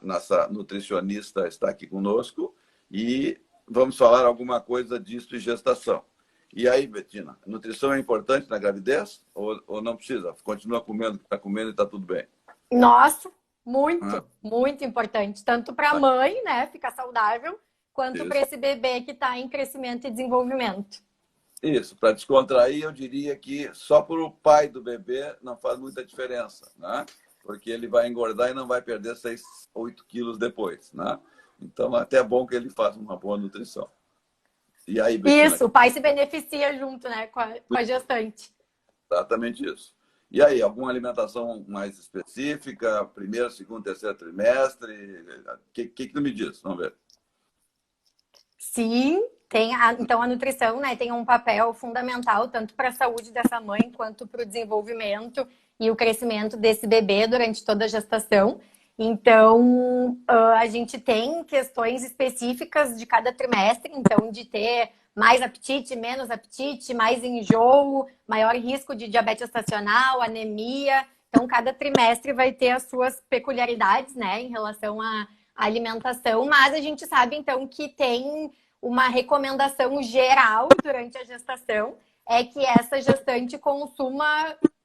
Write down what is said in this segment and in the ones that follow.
nossa nutricionista está aqui conosco e vamos falar alguma coisa disso em gestação. E aí, Betina, nutrição é importante na gravidez ou não precisa? Continua comendo o que está comendo e está tudo bem? Nossa, muito importante. Tanto para a mãe, né, ficar saudável, quanto para esse bebê que está em crescimento e desenvolvimento. Isso, para descontrair, eu diria que só para o pai do bebê não faz muita diferença, né? Porque ele vai engordar e não vai perder 6, 8 quilos depois, né? Então, até é bom que ele faça uma boa nutrição. E aí, Betina? Isso, o pai se beneficia junto, né, com a gestante. Exatamente isso. E aí, alguma alimentação mais específica? Primeiro, segundo, terceiro trimestre? O que tu me diz? Vamos ver. Sim, então a nutrição, né, tem um papel fundamental tanto para a saúde dessa mãe quanto para o desenvolvimento e o crescimento desse bebê durante toda a gestação. Então, a gente tem questões específicas de cada trimestre, então de ter mais apetite, menos apetite, mais enjoo, maior risco de diabetes gestacional, anemia. Então, cada trimestre vai ter as suas peculiaridades, né, em relação à alimentação, mas a gente sabe, então, que tem uma recomendação geral durante a gestação, é que essa gestante consuma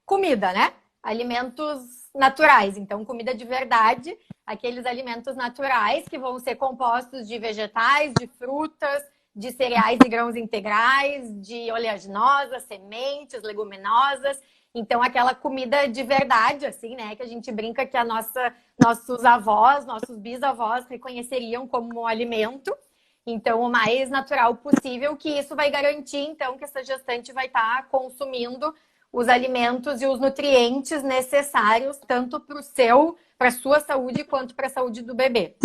comida, né? Alimentos naturais, então comida de verdade, aqueles alimentos naturais que vão ser compostos de vegetais, de frutas, de cereais e grãos integrais, de oleaginosas, sementes, leguminosas. Então, aquela comida de verdade, assim, né? Que a gente brinca que nossos avós, nossos bisavós reconheceriam como um alimento. Então, o mais natural possível, que isso vai garantir, então, que essa gestante vai estar consumindo os alimentos e os nutrientes necessários, tanto para a sua saúde, quanto para a saúde do bebê.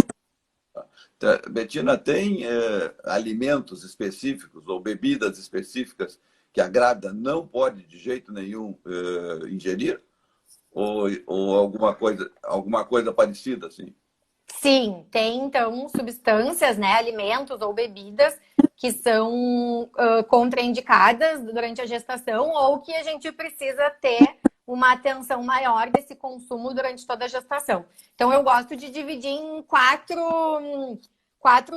Betina, tem alimentos específicos ou bebidas específicas que a grávida não pode de jeito nenhum ingerir? Ou alguma coisa parecida assim? Sim, tem então substâncias, né, alimentos ou bebidas que são contraindicadas durante a gestação ou que a gente precisa ter uma atenção maior desse consumo durante toda a gestação. Então eu gosto de dividir em quatro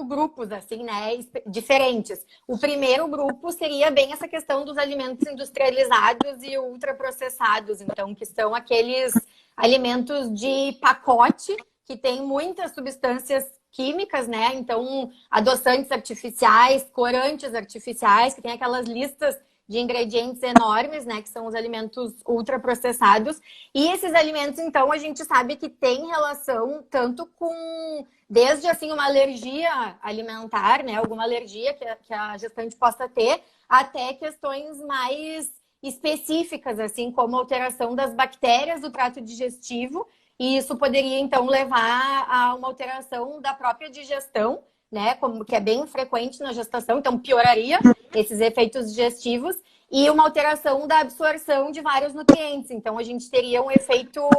grupos, assim, né, diferentes. O primeiro grupo seria bem essa questão dos alimentos industrializados e ultraprocessados, então, que são aqueles alimentos de pacote que tem muitas substâncias químicas, né? Então, adoçantes artificiais, corantes artificiais, que tem aquelas listas de ingredientes enormes, né? Que são os alimentos ultraprocessados. E esses alimentos, então, a gente sabe que tem relação tanto com, desde, assim, uma alergia alimentar, né? Alguma alergia que a gestante possa ter, até questões mais específicas, assim, como alteração das bactérias do trato digestivo. E isso poderia, então, levar a uma alteração da própria digestão, né? Como que é bem frequente na gestação, então pioraria esses efeitos digestivos e uma alteração da absorção de vários nutrientes. Então, a gente teria um efeito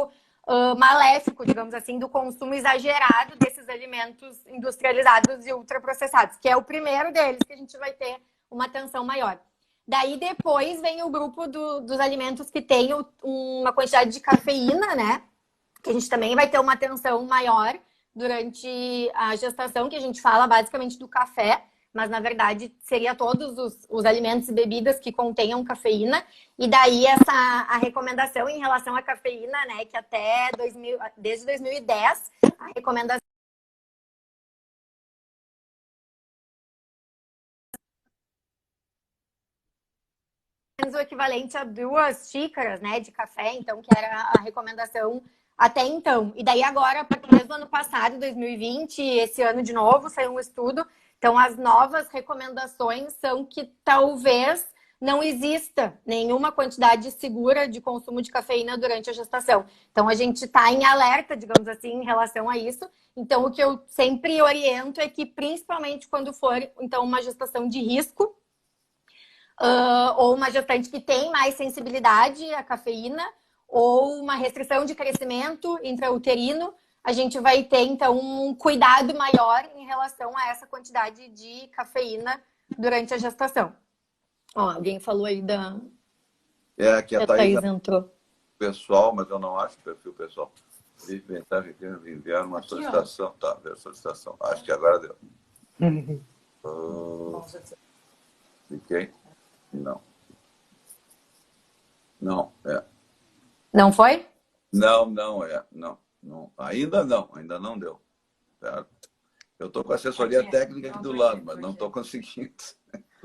maléfico, digamos assim, do consumo exagerado desses alimentos industrializados e ultraprocessados, que é o primeiro deles que a gente vai ter uma atenção maior. Daí, depois, vem o grupo dos alimentos que tem uma quantidade de cafeína, né? Que a gente também vai ter uma atenção maior durante a gestação, que a gente fala basicamente do café, mas na verdade seria todos os alimentos e bebidas que contenham cafeína. E daí a recomendação em relação à cafeína, né, que desde 2010, a recomendação o equivalente a 2 xícaras, né, de café, então, que era a recomendação até então. E daí agora, desde o ano passado, 2020, esse ano de novo, saiu um estudo. Então, as novas recomendações são que talvez não exista nenhuma quantidade segura de consumo de cafeína durante a gestação. Então, a gente está em alerta, digamos assim, em relação a isso. Então, o que eu sempre oriento é que, principalmente quando for, então, uma gestação de risco, ou uma gestante que tem mais sensibilidade à cafeína, ou uma restrição de crescimento intrauterino, a gente vai ter, então, um cuidado maior em relação a essa quantidade de cafeína durante a gestação. Ó, alguém falou aí que a Thaís entrou. Pessoal, mas eu não acho perfil pessoal. Enviar uma Aqui, solicitação. Tá, ver a solicitação. Acho que agora deu. Cliquei? Não. Não, é. Não foi? Não, é. Não. Ainda não deu. Certo? Eu estou com a assessoria técnica aqui do lado, mas não estou conseguindo.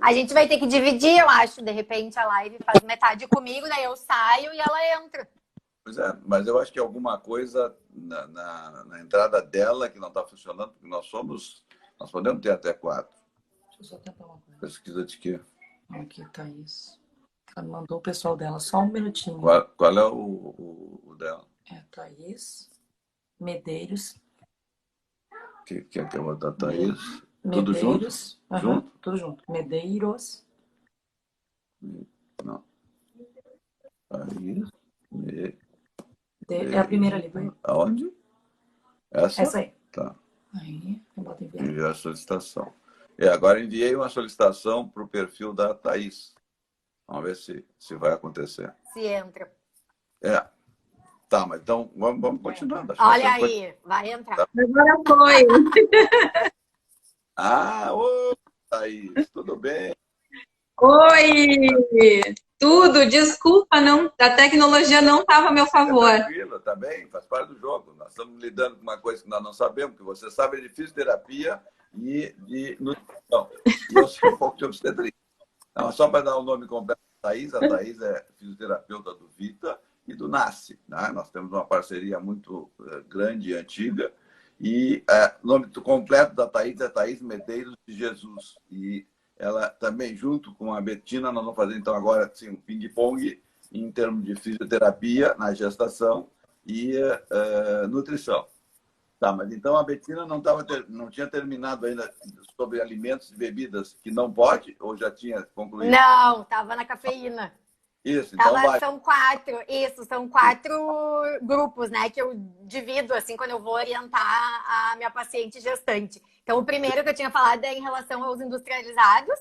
A gente vai ter que dividir, eu acho, de repente, a live. Faz metade comigo, daí eu saio e ela entra. Pois é, mas eu acho que alguma coisa na entrada dela que não está funcionando, porque nós podemos ter até 4. Deixa eu só tentar uma coisa. Pesquisa de quê? Aqui, Thaís. Ela mandou o pessoal dela, só um minutinho. Qual é o dela? É Thaís Medeiros. Que eu vou botar Thaís? Medeiros. Tudo junto? Junto? Tudo junto. Medeiros. Não. Thaís. É a primeira ali, vai. Aonde? Essa aí. Tá. Aí, eu boto enviar. Enviar a solicitação. Agora enviei uma solicitação para o perfil da Thaís. Vamos ver se vai acontecer. Se entra. Tá, mas então vamos continuando. Olha aí, vai entrar. Agora foi. Ô, Thaís, tudo bem? Oi! Tudo, desculpa, a tecnologia não estava a meu favor. Tranquilo, tá bem, faz parte do jogo. Nós estamos lidando com uma coisa que nós não sabemos, que você sabe de fisioterapia e de nutrição. E eu sei um pouco de obstetrícia. Não, só para dar o nome completo da Thaís, a Thaís é fisioterapeuta do Vita e do Nasce. Né? Nós temos uma parceria muito grande e antiga. E o nome completo da Thaís é Thaís Medeiros de Jesus. E ela também, junto com a Betina, nós vamos fazer então agora assim, um ping-pong em termos de fisioterapia na gestação e nutrição. Tá, mas então a Betina não tinha terminado ainda sobre alimentos e bebidas que não pode, ou já tinha concluído? Não, estava na cafeína. Isso, então vai. São 4 grupos, né, que eu divido, assim, quando eu vou orientar a minha paciente gestante. Então, o primeiro que eu tinha falado é em relação aos industrializados,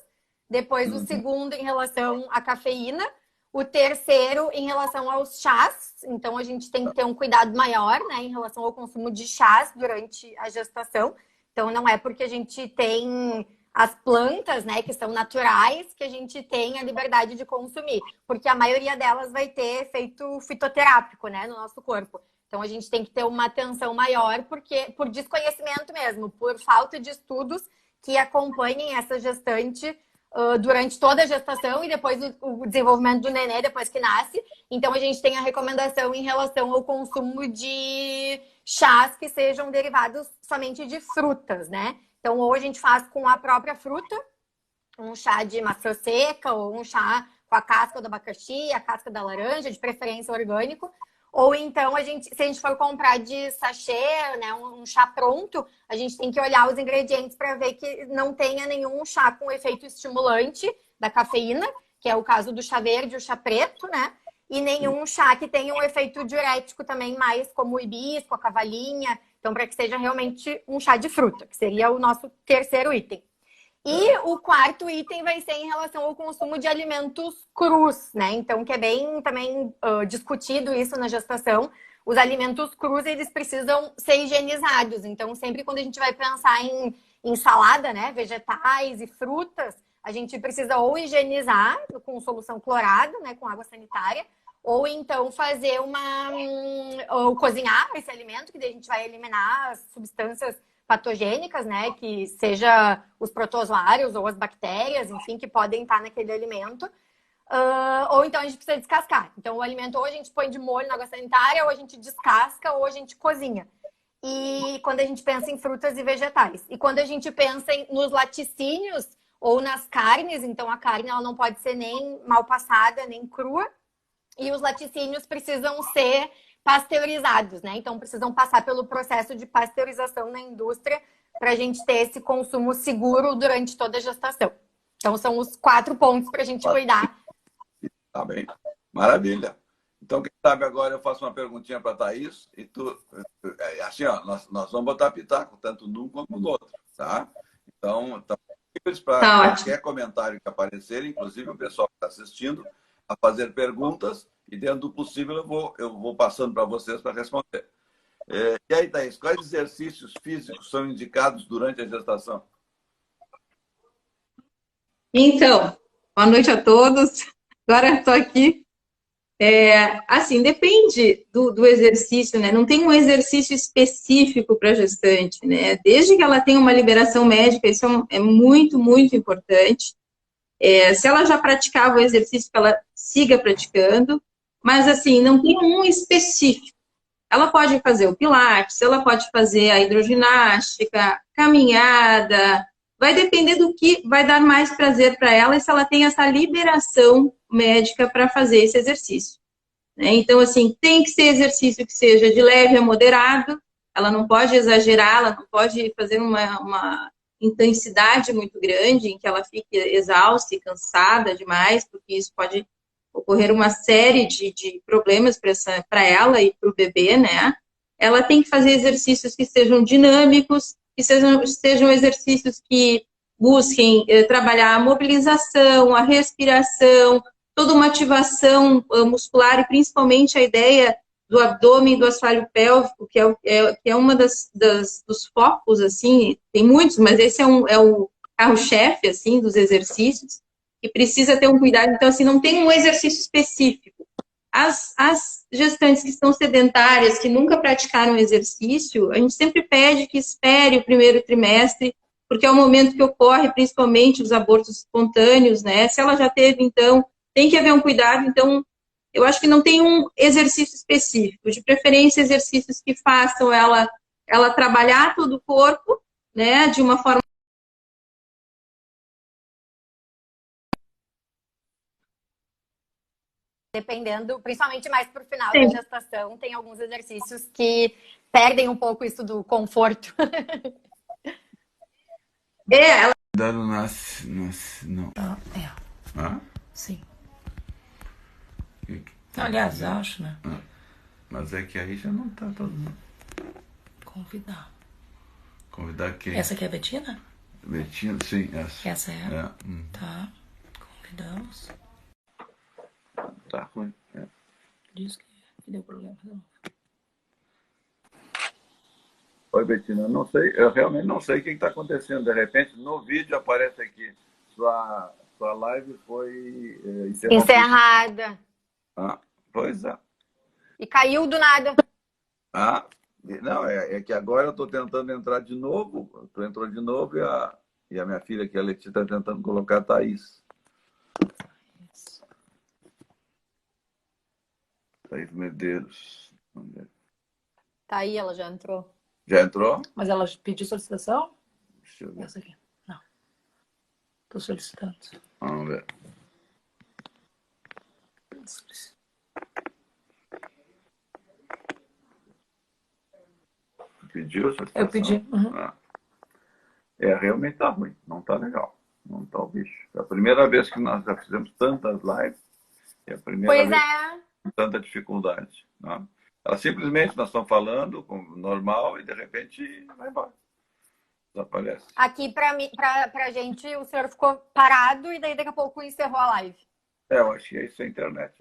depois o segundo em relação à cafeína, o terceiro em relação aos chás. Então, a gente tem que ter um cuidado maior, né, em relação ao consumo de chás durante a gestação. Então, não é porque a gente tem as plantas, né, que são naturais, que a gente tem a liberdade de consumir, porque a maioria delas vai ter efeito fitoterápico, né, no nosso corpo. Então a gente tem que ter uma atenção maior, porque por desconhecimento mesmo, por falta de estudos que acompanhem essa gestante durante toda a gestação e depois o desenvolvimento do nenê depois que nasce. Então a gente tem a recomendação em relação ao consumo de chás que sejam derivados somente de frutas, né? Então, ou a gente faz com a própria fruta, um chá de maçã seca, ou um chá com a casca do abacaxi, a casca da laranja, de preferência orgânico. Ou então, se a gente for comprar de sachê, né, um chá pronto, a gente tem que olhar os ingredientes para ver que não tenha nenhum chá com efeito estimulante da cafeína, que é o caso do chá verde e o chá preto, né? E nenhum chá que tenha um efeito diurético também, mais como o hibisco, a cavalinha. Então, para que seja realmente um chá de fruta, que seria o nosso terceiro item. E o quarto item vai ser em relação ao consumo de alimentos crus, né? Então, que é bem também discutido isso na gestação. Os alimentos crus, eles precisam ser higienizados. Então, sempre quando a gente vai pensar em salada, né? Vegetais e frutas, a gente precisa ou higienizar com solução clorada, né? Com água sanitária, ou então fazer ou cozinhar esse alimento, que daí a gente vai eliminar as substâncias patogênicas, né? Que seja os protozoários ou as bactérias, enfim, que podem estar naquele alimento. Ou então a gente precisa descascar. Então o alimento ou a gente põe de molho na água sanitária, ou a gente descasca, ou a gente cozinha. E quando a gente pensa em frutas e vegetais. E quando a gente pensa nos laticínios ou nas carnes, então a carne ela não pode ser nem mal passada, nem crua. E os laticínios precisam ser pasteurizados, né? Então, precisam passar pelo processo de pasteurização na indústria para a gente ter esse consumo seguro durante toda a gestação. Então, são os 4 pontos para a gente cuidar. Tá bem. Maravilha. Então, quem sabe agora eu faço uma perguntinha para a Thaís e tu... Assim, ó, nós vamos botar pitaco, tanto num como no outro, tá? Então para qualquer comentário que aparecer, inclusive o pessoal que está assistindo, a fazer perguntas e, dentro do possível, eu vou passando para vocês para responder. E aí, Thaís, quais exercícios físicos são indicados durante a gestação? Então, boa noite a todos. Agora estou aqui. Assim, depende do exercício, né? Não tem um exercício específico para a gestante, né? Desde que ela tenha uma liberação médica, isso é muito, muito importante. Se ela já praticava o exercício, que ela siga praticando, mas assim, não tem um específico. Ela pode fazer o pilates, ela pode fazer a hidroginástica, caminhada, vai depender do que vai dar mais prazer para ela e se ela tem essa liberação médica para fazer esse exercício. Então, assim, tem que ser exercício que seja de leve a moderado, ela não pode exagerar, ela não pode fazer uma intensidade muito grande em que ela fique exausta e cansada demais, porque isso pode ocorrer uma série de problemas para ela e para o bebê, né? Ela tem que fazer exercícios que sejam dinâmicos, que sejam exercícios que busquem trabalhar a mobilização, a respiração, toda uma ativação muscular e principalmente a ideia do abdômen e do assoalho pélvico, que é uma dos focos, assim, tem muitos, mas esse é o carro-chefe, assim, dos exercícios, que precisa ter um cuidado. Então, assim, não tem um exercício específico. As gestantes que estão sedentárias, que nunca praticaram exercício, a gente sempre pede que espere o primeiro trimestre, porque é o momento que ocorre, principalmente, os abortos espontâneos, né? Se ela já teve, então, tem que haver um cuidado. Então, eu acho que não tem um exercício específico. De preferência, exercícios que façam ela trabalhar todo o corpo, né? De uma forma. Dependendo, principalmente mais para o final da gestação, tem alguns exercícios que perdem um pouco isso do conforto. Ela. Nasce, não. Ah? Sim. Aliás, acho, né? Mas é que aí já não tá todo mundo. Convidar. Convidar quem? Essa aqui é a Betina? Betina, sim, essa. Essa é? Tá. Convidamos. Tá ruim. Diz que deu problema. Oi, Betina, não sei, eu realmente não sei o que está acontecendo. De repente, no vídeo aparece aqui, sua live foi Encerrada. Pois é. E caiu do nada. Não, é que agora eu estou tentando entrar de novo, tu entrou de novo e a minha filha, que é a Letícia, está tentando colocar a Thaís. Thaís Medeiros. Tá aí, ela já entrou. Já entrou? Mas ela pediu solicitação? Deixa eu ver. Essa aqui. Não. Tô solicitando. Vamos ver. Pediu solicitação? Eu pedi. Realmente tá ruim. Não tá legal. Não tá o bicho. É a primeira vez que nós já fizemos tantas lives. É a primeira vez com tanta dificuldade. Né? Ela simplesmente, nós estamos falando como normal e de repente vai embora. Desaparece. Aqui pra gente, o senhor ficou parado e daí daqui a pouco encerrou a live. Eu acho que isso é a internet.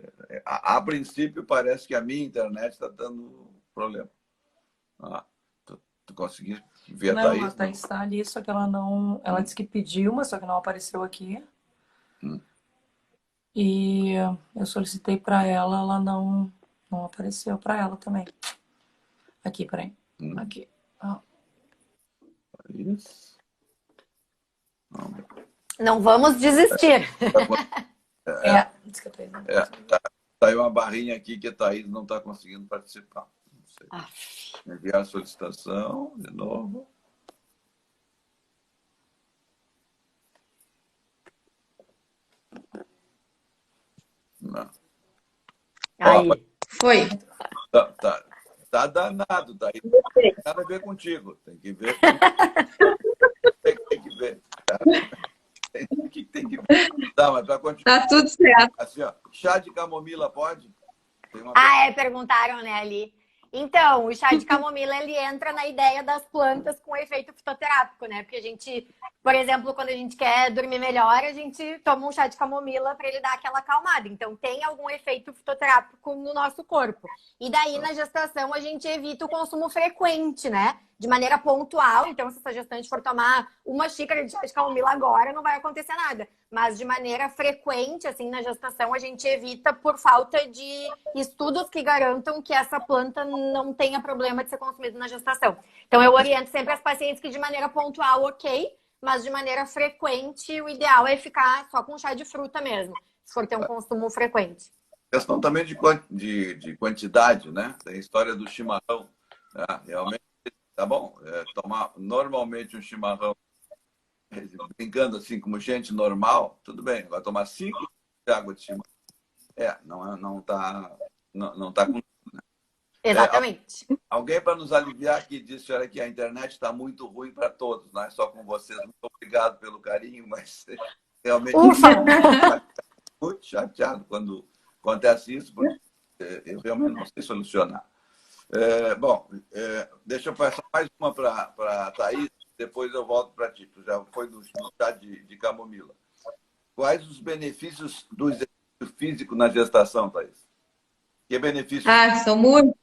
A princípio parece que a minha internet está dando problema. Tu conseguiu ver a Thaís? Não, a Thaís está ali, só que ela não... Ela disse que pediu, mas só que não apareceu aqui. E eu solicitei para ela não apareceu para ela também. Aqui, peraí. Aqui. Isso. Não vamos desistir. Tá aí uma barrinha aqui que a Thaís não está conseguindo participar. Não sei. Enviar a solicitação de novo. Não. Aí. Foi. Tá danado, tá aí. Não tem nada a ver contigo. Tem que ver. Tem que ver. Tá? Tem que ver. Tá, mas para continuar. Tá tudo certo. Assim, ó, chá de camomila pode? Perguntaram, né, ali. Então, o chá de camomila, ele entra na ideia das plantas com efeito fitoterápico, né? Porque a gente, por exemplo, quando a gente quer dormir melhor, a gente toma um chá de camomila para ele dar aquela acalmada. Então, tem algum efeito fitoterápico no nosso corpo. E daí, na gestação, a gente evita o consumo frequente, né? De maneira pontual. Então, se essa gestante for tomar uma xícara de chá de camomila agora, não vai acontecer nada. Mas de maneira frequente, assim, na gestação, a gente evita por falta de estudos que garantam que essa planta não tenha problema de ser consumida na gestação. Então, eu oriento sempre as pacientes que de maneira pontual, ok, mas de maneira frequente, o ideal é ficar só com chá de fruta mesmo, se for ter um consumo frequente. Questão também de quantidade, né? Tem a história do chimarrão, né? Realmente, tá bom, tomar normalmente um chimarrão, brincando assim como gente normal, tudo bem. Vai tomar 5 de água de chimarrão. Não tá com... Exatamente. Alguém para nos aliviar aqui disse, olha, que a internet está muito ruim para todos, não é só com vocês. Muito obrigado pelo carinho, mas realmente muito chateado quando acontece isso, porque eu realmente não sei solucionar. Deixa eu passar mais uma para a Thaís, depois eu volto para ti. Tu já foi no chá de camomila. Quais os benefícios do exercício físico na gestação, Thaís? Que benefícios? São muitos.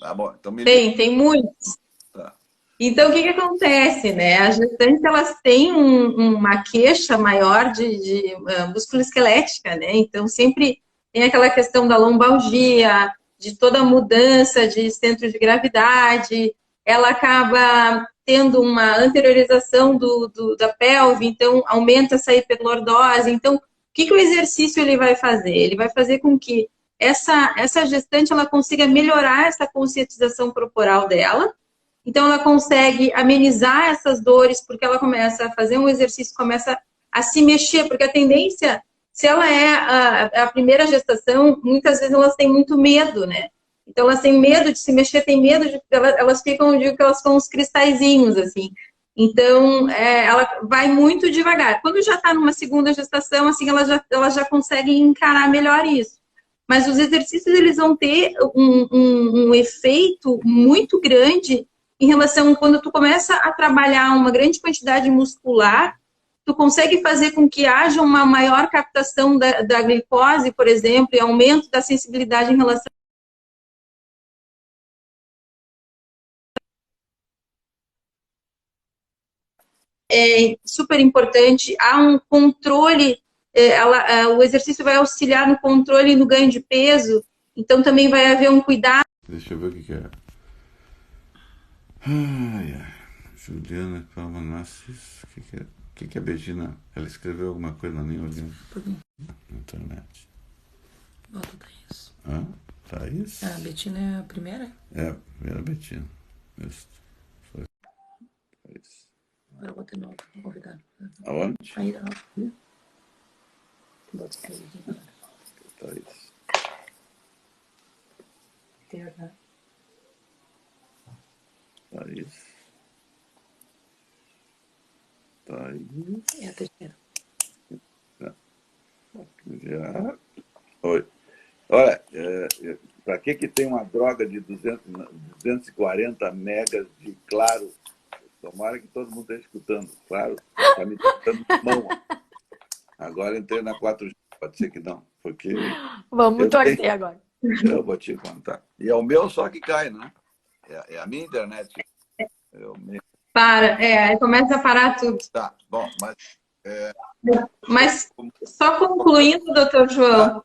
Tá bom, então Tem muitos. Tá. Então, o que acontece, né? As gestantes, elas têm uma queixa maior de musculoesquelética, né? Então, sempre tem aquela questão da lombalgia, de toda a mudança de centro de gravidade, ela acaba tendo uma anteriorização da pelve, então aumenta essa hiperlordose. Então, o que o exercício ele vai fazer? Ele vai fazer com que essa gestante ela consiga melhorar essa conscientização corporal dela. Então, ela consegue amenizar essas dores, porque ela começa a fazer um exercício, começa a se mexer, porque a tendência, se ela é a primeira gestação, muitas vezes elas têm muito medo, né? Então, elas têm medo de se mexer, têm medo de... Elas ficam, eu digo que elas são uns cristalzinhos, assim. Então, ela vai muito devagar. Quando já está numa segunda gestação, assim, elas já conseguem encarar melhor isso. Mas os exercícios, eles vão ter um efeito muito grande em relação, quando tu começa a trabalhar uma grande quantidade muscular, tu consegue fazer com que haja uma maior captação da glicose, por exemplo, e aumento da sensibilidade em relação... É super importante, há um controle, o exercício vai auxiliar no controle e no ganho de peso, então também vai haver um cuidado. Deixa eu ver o que é. Juliana Palma Nassis, o que é a Betina? Ela escreveu alguma coisa na minha olhando? Na internet. Bota Thaís. Thaís? A Betina é a primeira? É, a primeira Betina. Isso. Foi. Thaís. Agora eu vou ter novo, vou convidar. Aonde? Aí, ó. Bota Thaís. Thaís. Terra. Thaís. Thaís. É a terceira. Oi. Olha, para que tem uma droga de 240 megas de claro? Tomara que todo mundo esteja escutando. Claro, está me dando mão. Agora entrei na 4G, pode ser que não. Porque Vamos torcer agora. Eu vou te contar. E é o meu só que cai, né? É a minha internet. Começa a parar tudo. Tá, bom, Mas só concluindo, doutor João,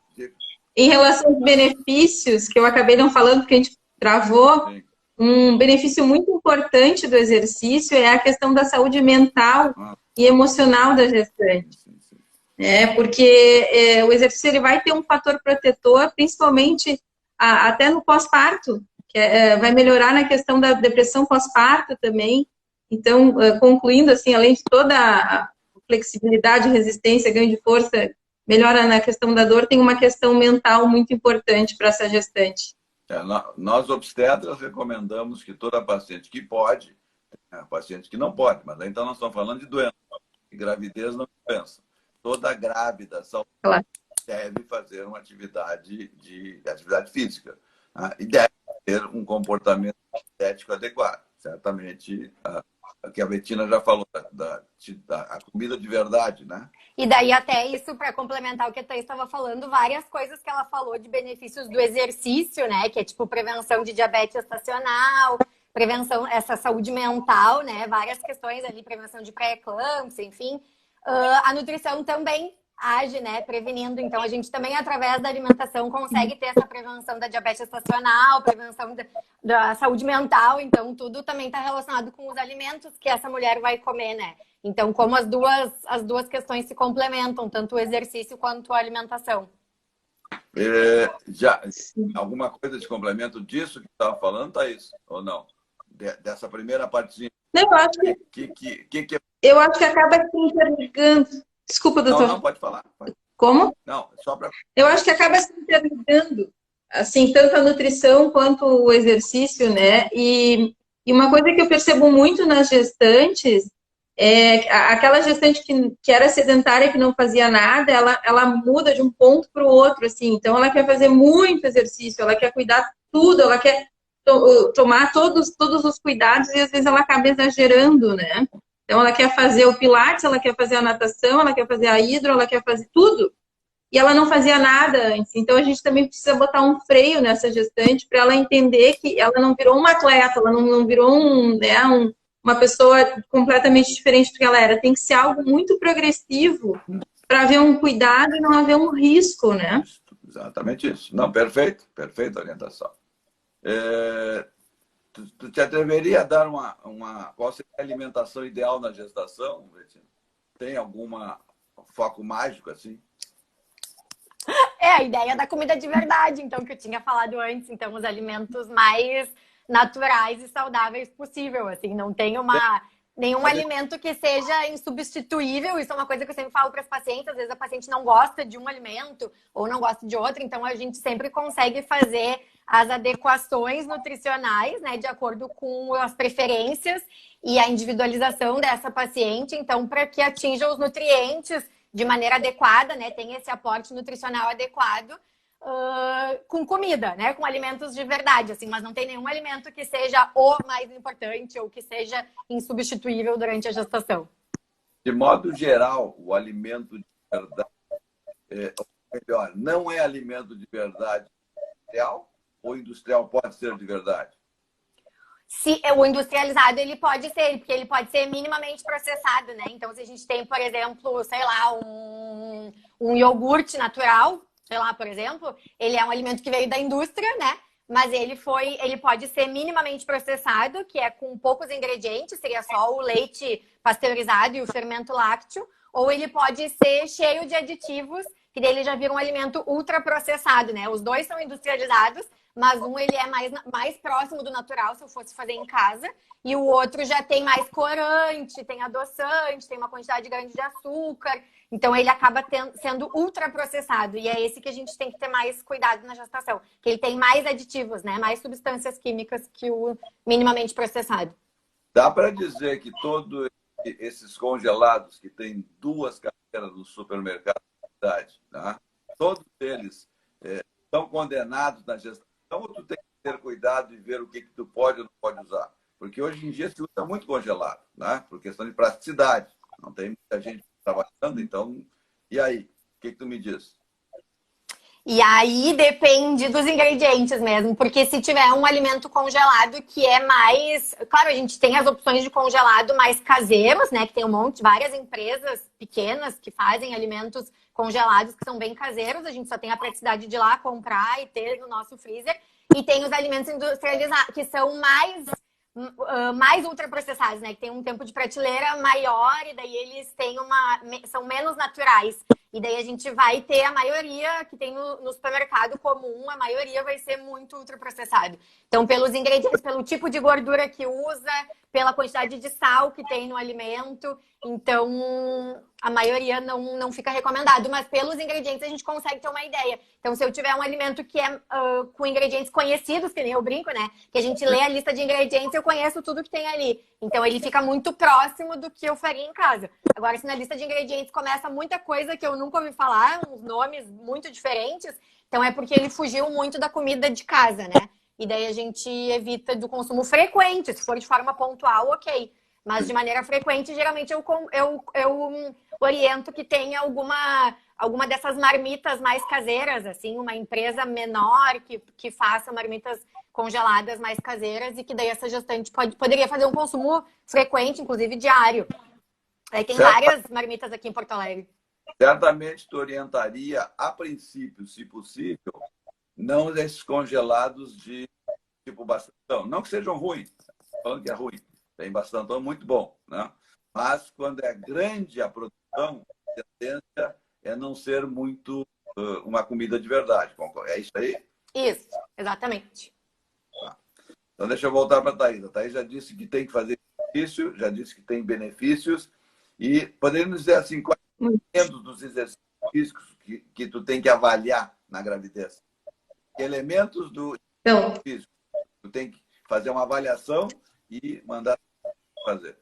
em relação aos benefícios, que eu acabei não falando porque a gente travou, sim. Um benefício muito importante do exercício é a questão da saúde mental e emocional da gestante. Porque o exercício ele vai ter um fator protetor, principalmente até no pós-parto, que vai melhorar na questão da depressão pós-parto também. Então, concluindo, assim, além de toda a flexibilidade, resistência, ganho de força, melhora na questão da dor, tem uma questão mental muito importante para essa gestante. Nós, obstetras, recomendamos que toda paciente que pode, paciente que não pode, mas então nós estamos falando de doença, e gravidez não é doença. Toda grávida saudável deve fazer uma atividade física. E deve ter um comportamento ético adequado. Certamente, que a Bettina já falou, a comida de verdade, né? E daí até isso, para complementar o que a Thaís estava falando, várias coisas que ela falou de benefícios do exercício, né? Que é tipo prevenção de diabetes gestacional, prevenção, essa saúde mental, né? Várias questões ali, prevenção de pré-eclâmpsia, enfim. A nutrição também age, né? Prevenindo. Então, a gente também, através da alimentação, consegue ter essa prevenção da diabetes gestacional, prevenção da saúde mental. Então, tudo também está relacionado com os alimentos que essa mulher vai comer, né? Então, como as duas questões se complementam, tanto o exercício quanto a alimentação. Já alguma coisa de complemento disso que estava falando, Thaís? Ou não? Dessa primeira partezinha. Não, eu acho que eu acho que acaba se interligando. Desculpa, doutor. Não, pode falar. Pode. Como? Não, só para... Eu acho que acaba se interligando, assim, tanto a nutrição quanto o exercício, né? E uma coisa que eu percebo muito nas gestantes é aquela gestante que era sedentária, que não fazia nada, ela muda de um ponto para o outro, assim. Então, ela quer fazer muito exercício, ela quer cuidar tudo, ela quer tomar todos os cuidados e, às vezes, ela acaba exagerando, né? Então, ela quer fazer o pilates, ela quer fazer a natação, ela quer fazer a hidro, ela quer fazer tudo. E ela não fazia nada antes. Então, a gente também precisa botar um freio nessa gestante para ela entender que ela não virou uma atleta, ela não virou uma pessoa completamente diferente do que ela era. Tem que ser algo muito progressivo para haver um cuidado e não haver um risco, né? Exatamente isso. Não, perfeito. Perfeita orientação. Tu te atreveria a dar qual seria a alimentação ideal na gestação, Bettina? Tem alguma foco mágico, assim? A ideia da comida de verdade, então, que eu tinha falado antes. Então, os alimentos mais naturais e saudáveis possível, assim. Não tem nenhum alimento que seja insubstituível. Isso é uma coisa que eu sempre falo para as pacientes. Às vezes a paciente não gosta de um alimento ou não gosta de outro. Então, a gente sempre consegue fazer as adequações nutricionais, né, de acordo com as preferências e a individualização dessa paciente. Então, para que atinja os nutrientes de maneira adequada, né, tenha esse aporte nutricional adequado, com comida, né, com alimentos de verdade, assim, mas não tem nenhum alimento que seja o mais importante ou que seja insubstituível durante a gestação. De modo geral, o alimento de verdade, melhor, não é alimento de verdade industrial, ou industrial pode ser de verdade? Se o industrializado, ele pode ser, porque ele pode ser minimamente processado, né? Então, se a gente tem, por exemplo, sei lá, um iogurte natural, sei lá, por exemplo, ele é um alimento que veio da indústria, né? Mas ele pode ser minimamente processado, que é com poucos ingredientes, seria só o leite pasteurizado e o fermento lácteo, ou ele pode ser cheio de aditivos, que daí ele já vira um alimento ultraprocessado, né? Os dois são industrializados, mas um ele é mais próximo do natural, se eu fosse fazer em casa, e o outro já tem mais corante, tem adoçante, tem uma quantidade grande de açúcar, então ele acaba sendo ultraprocessado, e é esse que a gente tem que ter mais cuidado na gestação, que ele tem mais aditivos, né? Mais substâncias químicas que o minimamente processado. Dá para dizer que todos esses congelados que tem 2 carteiras no supermercado da cidade, tá? Todos eles estão condenados na gestação, ou tu tem que ter cuidado e ver o que tu pode ou não pode usar? Porque hoje em dia se usa muito congelado, né? Por questão de praticidade. Não tem muita gente trabalhando, então... E aí? O que tu me diz? E aí depende dos ingredientes mesmo, porque se tiver um alimento congelado que é mais... Claro, a gente tem as opções de congelado mais caseiros, né? Que tem várias empresas pequenas que fazem alimentos congelados que são bem caseiros. A gente só tem a praticidade de ir lá comprar e ter no nosso freezer. E tem os alimentos industrializados, que são mais ultraprocessados, né? Que tem um tempo de prateleira maior e daí eles são menos naturais. E daí a gente vai ter a maioria que tem no supermercado comum, a maioria vai ser muito ultraprocessado. Então, pelos ingredientes, pelo tipo de gordura que usa, pela quantidade de sal que tem no alimento. Então, a maioria não fica recomendado. Mas pelos ingredientes a gente consegue ter uma ideia. Então, se eu tiver um alimento que é com ingredientes conhecidos, que nem eu brinco, né? Que a gente lê a lista de ingredientes, eu conheço tudo que tem ali. Então, ele fica muito próximo do que eu faria em casa. Agora, se na lista de ingredientes começa muita coisa que eu nunca ouvi falar, uns nomes muito diferentes, então é porque ele fugiu muito da comida de casa, né? e daí a gente evita do consumo frequente. Se for de forma pontual, ok. Mas de maneira frequente, geralmente eu oriento que tenha alguma dessas marmitas mais caseiras, assim, uma empresa menor que faça marmitas congeladas mais caseiras e que daí essa gestante poderia fazer um consumo frequente, inclusive diário. Aí tem várias marmitas aqui em Porto Alegre. Certamente tu orientaria, a princípio, se possível, não esses congelados de tipo bastantão. Não que sejam ruins, falando que é ruim. Tem bastantão muito bom, né? Mas quando é grande a produção, a tendência é não ser muito uma comida de verdade. É isso aí? Isso, exatamente. Tá. Então deixa eu voltar para a Thaís. A Thaís já disse que tem que fazer exercício, já disse que tem benefícios. E poderíamos dizer assim, quais são dos exercícios físicos que tu tem que avaliar na gravidez? Que elementos do físico tu tem que fazer uma avaliação e mandar fazer?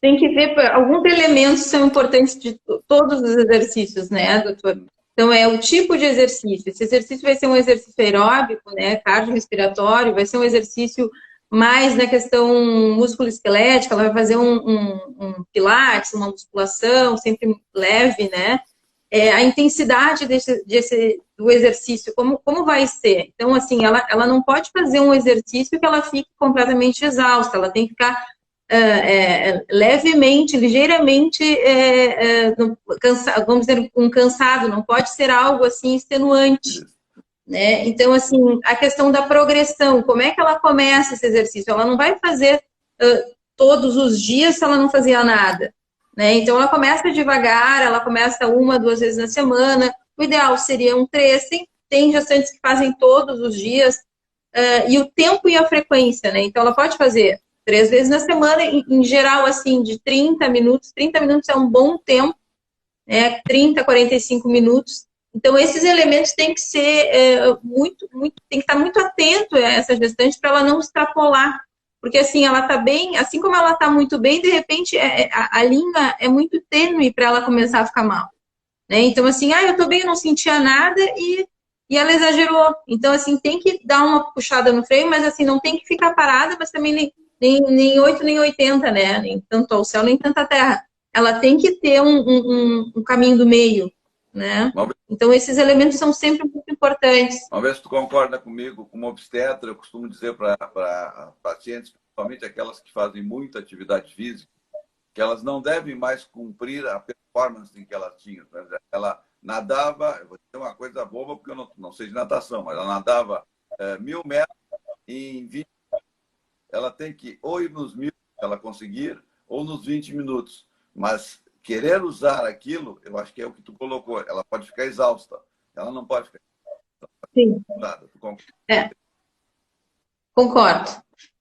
Tem que ver, alguns elementos são importantes de todos os exercícios, né, doutor? Então, é o tipo de exercício. Esse exercício vai ser um exercício aeróbico, né, cardiorrespiratório, vai ser um exercício mais na questão músculo-esquelética, ela vai fazer um pilates, uma musculação, sempre leve, né? A intensidade do exercício, como vai ser? Então, assim, ela não pode fazer um exercício que ela fique completamente exausta, ela tem que ficar levemente, ligeiramente, vamos dizer, cansado, não pode ser algo assim extenuante. Né? Então, assim, a questão da progressão, como é que ela começa esse exercício? Ela não vai fazer todos os dias se ela não fazia nada. Né? Então, ela começa devagar, ela começa 1, 2 vezes na semana. O ideal seria 3. Tem gestantes que fazem todos os dias. E o tempo e a frequência, né? Então, ela pode fazer 3 vezes na semana, em geral, assim, de 30 minutos. 30 minutos é um bom tempo, né? 30, 45 minutos. Então, esses elementos têm que ser tem que estar muito atento a essa gestante para ela não extrapolar. Porque, assim, ela está bem, assim como ela está muito bem, de repente, a linha é muito tênue para ela começar a ficar mal. Né? Então, assim, eu estou bem, eu não sentia nada e ela exagerou. Então, assim, tem que dar uma puxada no freio, mas, assim, não tem que ficar parada, mas também nem 8, nem 80, né? Nem tanto ao céu, nem tanta terra. Ela tem que ter um caminho do meio. Né? Então, esses elementos são sempre muito importantes. Vamos ver se tu concorda comigo. Como obstetra, eu costumo dizer para pacientes, principalmente aquelas que fazem muita atividade física, que elas não devem mais cumprir a performance em que elas tinham. Ela nadava, eu vou dizer uma coisa boba, porque eu não sei de natação, mas ela nadava 1.000 metros em 20 minutos. Ela tem que ou ir nos 1.000, se ela conseguir, ou nos 20 minutos. Mas querer usar aquilo, eu acho que é o que tu colocou. Ela pode ficar exausta. Ela não pode ficar exausta. Sim. Concordo.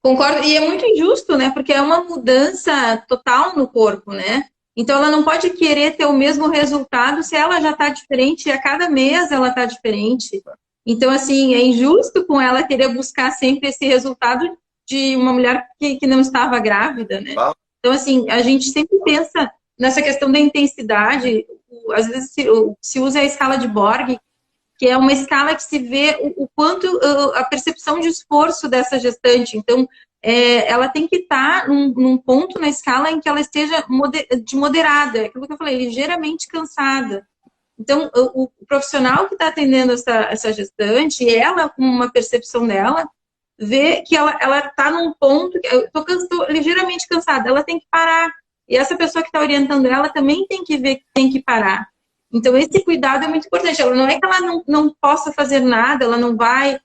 Concordo. E é muito injusto, né? Porque é uma mudança total no corpo, né? Então, ela não pode querer ter o mesmo resultado se ela já está diferente e a cada mês ela está diferente. Então, assim, é injusto com ela querer buscar sempre esse resultado de uma mulher que não estava grávida, né? Então, assim, a gente sempre pensa nessa questão da intensidade. Às vezes se usa a escala de Borg, que é uma escala que se vê o quanto a percepção de esforço dessa gestante. Então, ela tem que estar num ponto na escala em que ela esteja moderada, aquilo que eu falei, ligeiramente cansada. Então, o profissional que está atendendo essa gestante, ela, com uma percepção dela, vê que ela está num ponto, eu estou ligeiramente cansada, ela tem que parar. E essa pessoa que está orientando ela também tem que ver que tem que parar. Então, esse cuidado é muito importante. Ela não é que ela não possa fazer nada, ela não vai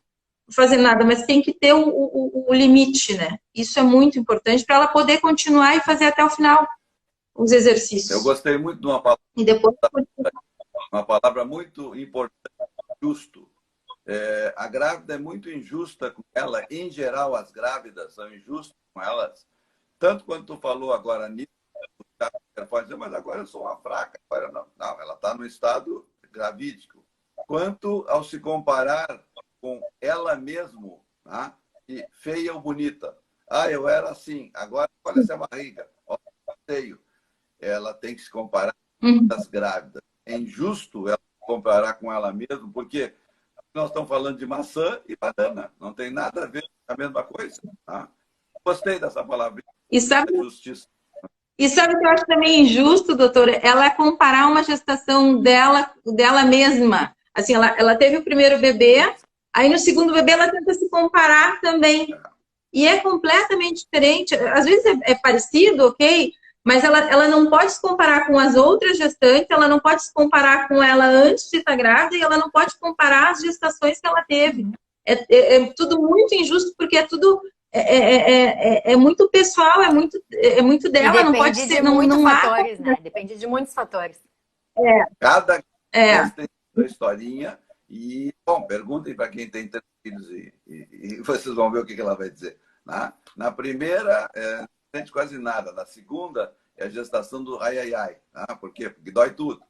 fazer nada, mas tem que ter o limite, né? Isso é muito importante para ela poder continuar e fazer até o final os exercícios. Eu gostei muito de uma palavra, e depois... uma palavra muito importante, justo. A grávida é muito injusta com ela. Em geral, as grávidas são injustas com elas. Tanto quanto tu falou agora nisso, pode dizer, mas agora eu sou uma fraca. Agora não, ela está no estado gravídico. Quanto ao se comparar com ela mesma, né? E feia ou bonita. Eu era assim, agora olha essa barriga, olha o seio. Ela tem que se comparar com as grávidas. É injusto ela comparar com ela mesma, porque nós estamos falando de maçã e banana. Não tem nada a ver com a mesma coisa. Tá? Gostei dessa palavra. E sabe, Justiça. e sabe o que eu acho também injusto, doutora? Ela comparar uma gestação dela mesma. Assim, ela teve o primeiro bebê, aí no segundo bebê ela tenta se comparar também. E é completamente diferente. Às vezes é parecido, ok? Mas ela não pode se comparar com as outras gestantes, ela não pode se comparar com ela antes de estar grávida e ela não pode comparar as gestações que ela teve. É tudo muito injusto, porque é tudo... É muito pessoal, é muito dela, não pode ser... Não fatores, né? Depende de muitos fatores. Cada vez tem sua historinha. E, bom, perguntem para quem tem 3 filhos e vocês vão ver o que ela vai dizer. Na primeira, não sente quase nada. Na segunda, é a gestação do ai. Por quê? Porque dói tudo.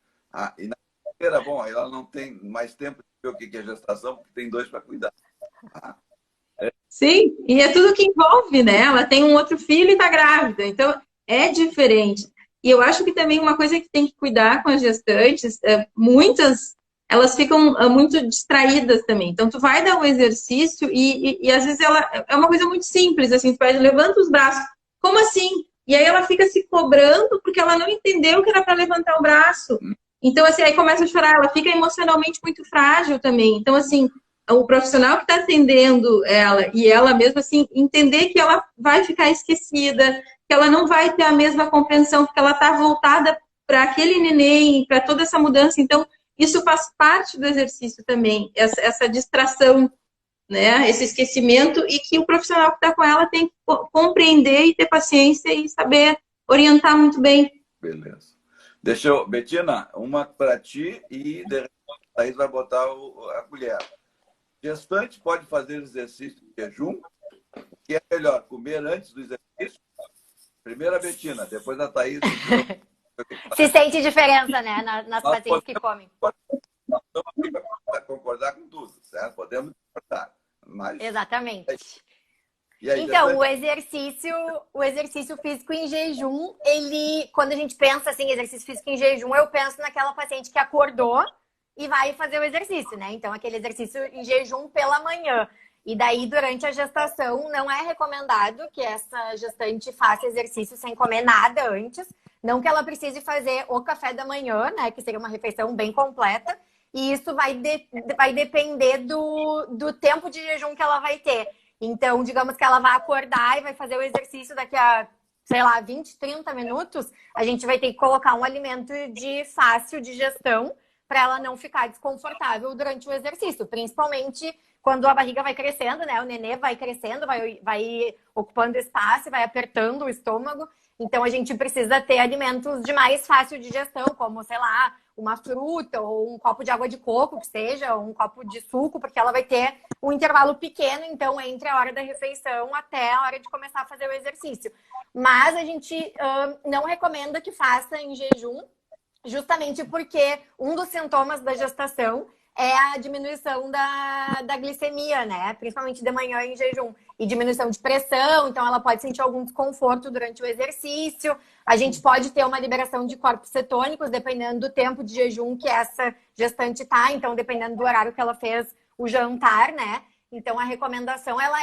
E na terceira, bom, ela não tem mais tempo de ver o que é gestação, porque tem 2 para cuidar. Sim, e é tudo que envolve, né? Ela tem um outro filho e está grávida. Então, é diferente. E eu acho que também uma coisa que tem que cuidar com as gestantes, muitas... elas ficam muito distraídas também. Então, tu vai dar um exercício e às vezes é uma coisa muito simples, assim, tu vai, levanta os braços. Como assim? E aí ela fica se cobrando porque ela não entendeu que era para levantar o braço. Então, assim, aí começa a chorar. Ela fica emocionalmente muito frágil também. Então, assim, o profissional que está atendendo ela e ela mesma, assim, entender que ela vai ficar esquecida, que ela não vai ter a mesma compreensão, porque ela está voltada para aquele neném, para toda essa mudança. Então, isso faz parte do exercício também, essa distração, né? Esse esquecimento, e que o profissional que está com ela tem que compreender e ter paciência e saber orientar muito bem. Beleza. Deixa eu... Betina, uma para ti e de repente a Thaís vai botar a colher. Gestante pode fazer exercício de jejum? O que é melhor, comer antes do exercício? Primeiro a Betina, depois a Thaís. Se sente diferença, né, nas pacientes que comem. Concordar com tudo, certo? Podemos concordar. Mas... Exatamente. Aí, então, o exercício físico em jejum, quando a gente pensa assim, exercício físico em jejum, eu penso naquela paciente que acordou e vai fazer o exercício, né? Então, aquele exercício em jejum pela manhã. E daí, durante a gestação, não é recomendado que essa gestante faça exercício sem comer nada antes. Não que ela precise fazer o café da manhã, né? Que seria uma refeição bem completa. E isso vai depender do tempo de jejum que ela vai ter. Então, digamos que ela vai acordar e vai fazer o exercício daqui a, sei lá, 20, 30 minutos. A gente vai ter que colocar um alimento de fácil digestão para ela não ficar desconfortável durante o exercício. Principalmente quando a barriga vai crescendo, né? O nenê vai crescendo, vai ocupando espaço, vai apertando o estômago. Então, a gente precisa ter alimentos de mais fácil digestão, como, sei lá, uma fruta ou um copo de água de coco, que seja, ou um copo de suco, porque ela vai ter um intervalo pequeno, então, entre a hora da refeição até a hora de começar a fazer o exercício. Mas a gente não recomenda que faça em jejum, justamente porque um dos sintomas da gestação é a diminuição da glicemia, né? Principalmente de manhã em jejum. E diminuição de pressão, então ela pode sentir algum desconforto durante o exercício. A gente pode ter uma liberação de corpos cetônicos, dependendo do tempo de jejum que essa gestante tá. Então, dependendo do horário que ela fez o jantar, né? Então, a recomendação, ela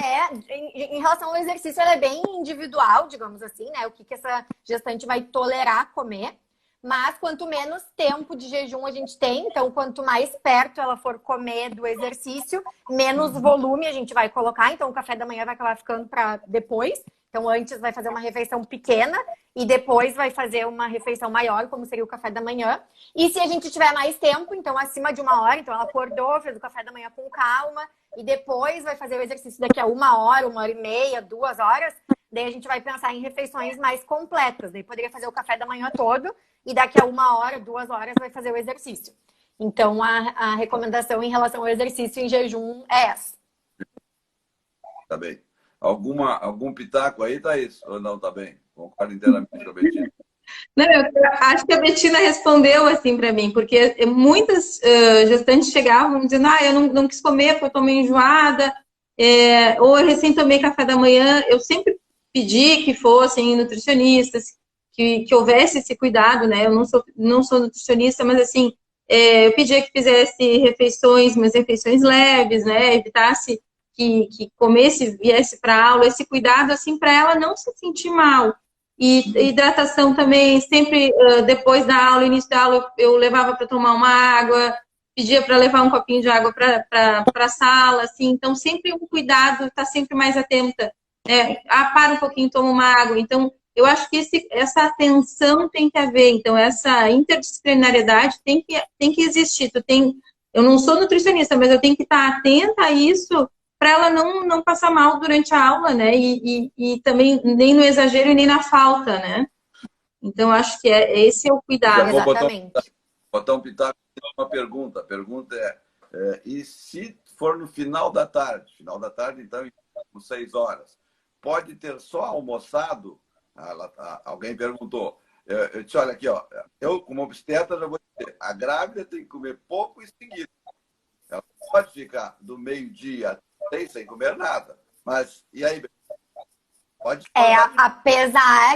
em relação ao exercício, ela é bem individual, digamos assim, né? O que essa gestante vai tolerar comer. Mas quanto menos tempo de jejum a gente tem, então quanto mais perto ela for comer do exercício, menos volume a gente vai colocar. Então o café da manhã vai acabar ficando para depois. Então antes vai fazer uma refeição pequena e depois vai fazer uma refeição maior, como seria o café da manhã. E se a gente tiver mais tempo, então acima de 1 hora, então ela acordou, fez o café da manhã com calma e depois vai fazer o exercício daqui a 1 hora, 1h30, 2 horas. Daí a gente vai pensar em refeições mais completas. Daí poderia fazer o café da manhã todo e daqui a 1 hora, 2 horas vai fazer o exercício. Então, a recomendação em relação ao exercício em jejum é essa. Tá bem. Algum pitaco aí, Thaís? Ou não, tá bem? Concordo inteiramente com a Betina. Não, eu acho que a Betina respondeu assim para mim, porque muitas gestantes chegavam dizendo, eu não quis comer porque eu tô meio enjoada, ou eu recém tomei café da manhã. Eu sempre pedi que fossem nutricionistas, que houvesse esse cuidado, né? Eu não sou nutricionista, mas assim, eu pedia que fizesse refeições, mas refeições leves, né? Evitasse que comesse, viesse para aula, esse cuidado, assim, para ela não se sentir mal. E hidratação também, sempre depois da aula, início da aula, eu levava para tomar uma água, pedia para levar um copinho de água para a sala, assim, então sempre um cuidado, tá sempre mais atenta, né? Para um pouquinho, toma uma água. Então, eu acho que essa atenção tem que haver, então essa interdisciplinariedade tem que existir. Eu não sou nutricionista, mas eu tenho que estar atenta a isso para ela não passar mal durante a aula, né? E também nem no exagero e nem na falta, né? Então, acho que esse é o cuidado. Já vou Exatamente. botar um pitaco em uma pergunta. A pergunta e se for no final da tarde, então, com 6 horas, pode ter só almoçado? Alguém perguntou. Eu disse, olha aqui, ó, eu como obstetra já vou dizer, a grávida tem que comer pouco e seguido. Ela pode ficar do meio-dia até 6 sem comer nada. Mas, e aí, pode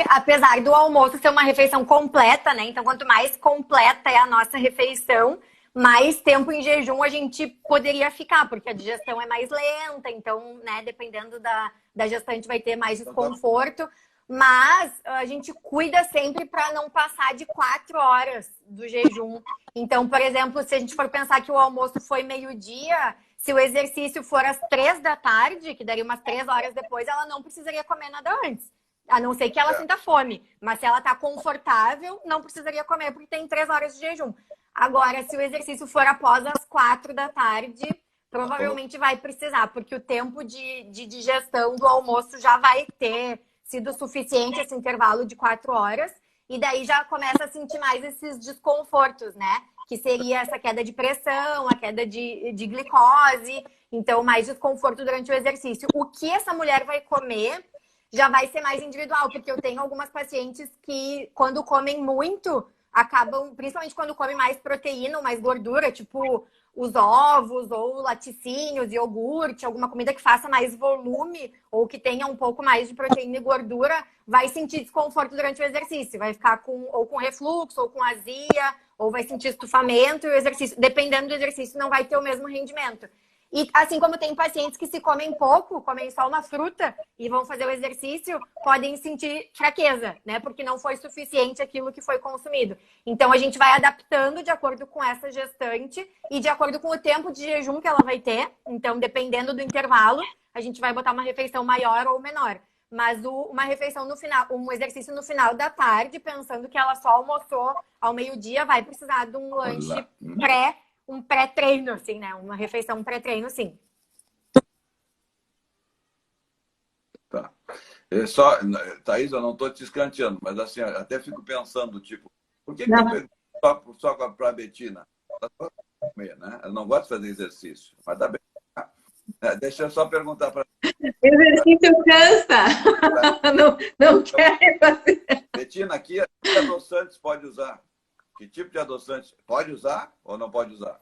apesar do almoço ser uma refeição completa, né? Então, quanto mais completa é a nossa refeição, mais tempo em jejum a gente poderia ficar, porque a digestão é mais lenta, então, né, dependendo da gestante vai ter mais desconforto. Mas a gente cuida sempre para não passar de 4 horas do jejum. Então, por exemplo, se a gente for pensar que o almoço foi meio-dia, se o exercício for às 3 da tarde, que daria umas 3 horas depois, ela não precisaria comer nada antes. A não ser que ela sinta fome. Mas se ela está confortável, não precisaria comer, porque tem 3 horas de jejum. Agora, se o exercício for após as 4 da tarde, provavelmente vai precisar, porque o tempo de digestão do almoço já vai ter sido suficiente, esse intervalo de 4 horas, e daí já começa a sentir mais esses desconfortos, né? Que seria essa queda de pressão, a queda de glicose, então mais desconforto durante o exercício. O que essa mulher vai comer já vai ser mais individual, porque eu tenho algumas pacientes que, quando comem muito, acabam, principalmente quando comem mais proteína ou mais gordura, tipo os ovos ou laticínios, iogurte, alguma comida que faça mais volume ou que tenha um pouco mais de proteína e gordura, vai sentir desconforto durante o exercício. Vai ficar ou com refluxo, ou com azia, ou vai sentir estufamento e o exercício, dependendo do exercício, não vai ter o mesmo rendimento. E assim como tem pacientes que se comem pouco, comem só uma fruta e vão fazer o exercício, podem sentir fraqueza, né? Porque não foi suficiente aquilo que foi consumido. Então, a gente vai adaptando de acordo com essa gestante e de acordo com o tempo de jejum que ela vai ter. Então, dependendo do intervalo, a gente vai botar uma refeição maior ou menor. Mas uma refeição no final, um exercício no final da tarde, pensando que ela só almoçou ao meio-dia, vai precisar de um lanche um pré-treino, assim, né? Uma refeição pré-treino, sim. Tá. Thaís, eu não estou te escanteando, mas assim, até fico pensando, tipo, por que eu pergunto só para a Betina? Ela só comer, né? Ela não gosta de fazer exercício, mas tá bem. Deixa eu só perguntar para exercício cansa. Não quer fazer. Betina, que adoçantes pode usar? Que tipo de adoçante? Pode usar ou não pode usar?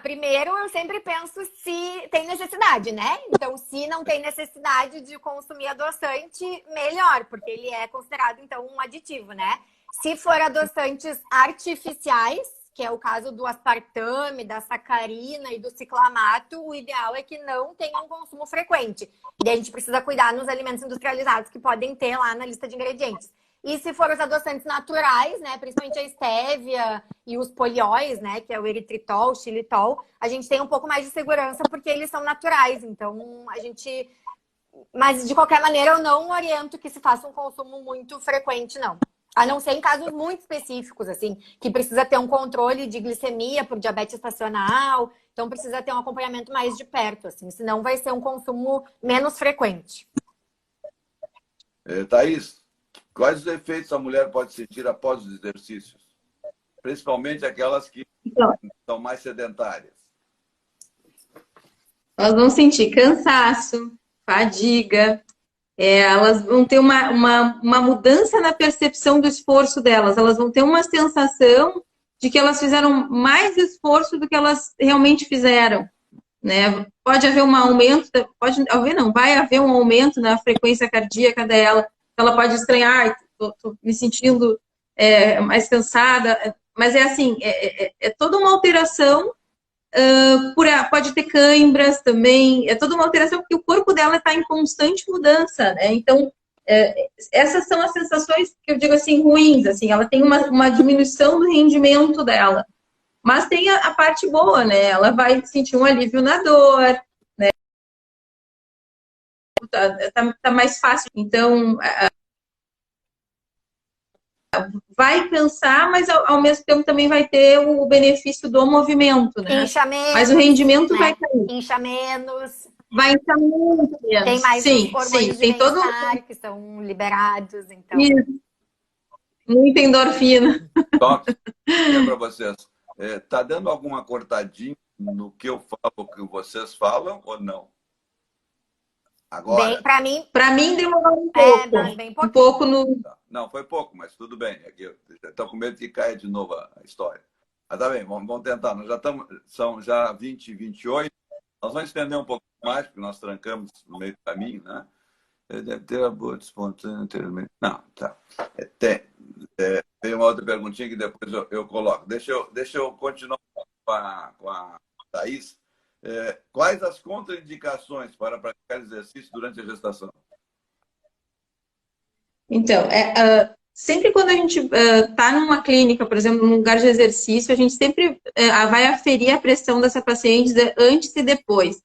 Primeiro eu sempre penso se tem necessidade, né? Então, se não tem necessidade de consumir adoçante, melhor, porque ele é considerado, então, um aditivo, né? Se for adoçantes artificiais, que é o caso do aspartame, da sacarina e do ciclamato, o ideal é que não tenha um consumo frequente. E a gente precisa cuidar nos alimentos industrializados que podem ter lá na lista de ingredientes. E se for os adoçantes naturais, né, principalmente a estévia e os polióis, né, que é o eritritol, o xilitol, a gente tem um pouco mais de segurança porque eles são naturais. Então, mas, de qualquer maneira, eu não oriento que se faça um consumo muito frequente, não. A não ser em casos muito específicos, assim, que precisa ter um controle de glicemia por diabetes estacional. Então, precisa ter um acompanhamento mais de perto, assim, senão vai ser um consumo menos frequente. Thaís, quais os efeitos a mulher pode sentir após os exercícios? Principalmente aquelas que são mais sedentárias. Elas vão sentir cansaço, fadiga, elas vão ter uma mudança na percepção do esforço delas. Elas vão ter uma sensação de que elas fizeram mais esforço do que elas realmente fizeram, né? Pode haver um aumento, vai haver um aumento na frequência cardíaca dela. Ela pode estranhar, tô me sentindo mais cansada, mas é assim, é toda uma alteração, pode ter câimbras também, é toda uma alteração porque o corpo dela está em constante mudança, né? Então, essas são as sensações que eu digo assim, ruins, assim, ela tem uma diminuição do rendimento dela, mas tem a parte boa, né? Ela vai sentir um alívio na dor, né? Tá mais fácil, então vai cansar, mas ao mesmo tempo também vai ter o benefício do movimento, né? Incha menos, mas o rendimento, né, vai cair. Incha menos. Vai inchar muito menos. Tem mais sim, hormônios de tem todo que são liberados, então. Isso. Muita endorfina. Top. E para vocês, tá dando alguma cortadinha no que eu falo, que vocês falam ou não? Agora. Para mim demorou um pouco. Bem um pouco no. Não, foi pouco, mas tudo bem. É que estou com medo que caia de novo a história. Mas tá bem, vamos tentar. Nós já estamos, são já 20 e 28. Nós vamos estender um pouco mais, porque nós trancamos no meio do caminho, né? Deve ter aborto espontâneo anteriormente. Não, tá. Tem uma outra perguntinha que depois eu coloco. Deixa eu continuar com a Thaís. Quais as contraindicações para praticar exercício durante a gestação? Então, sempre quando a gente está numa clínica, por exemplo, num lugar de exercício, a gente sempre vai aferir a pressão dessa paciente antes e depois.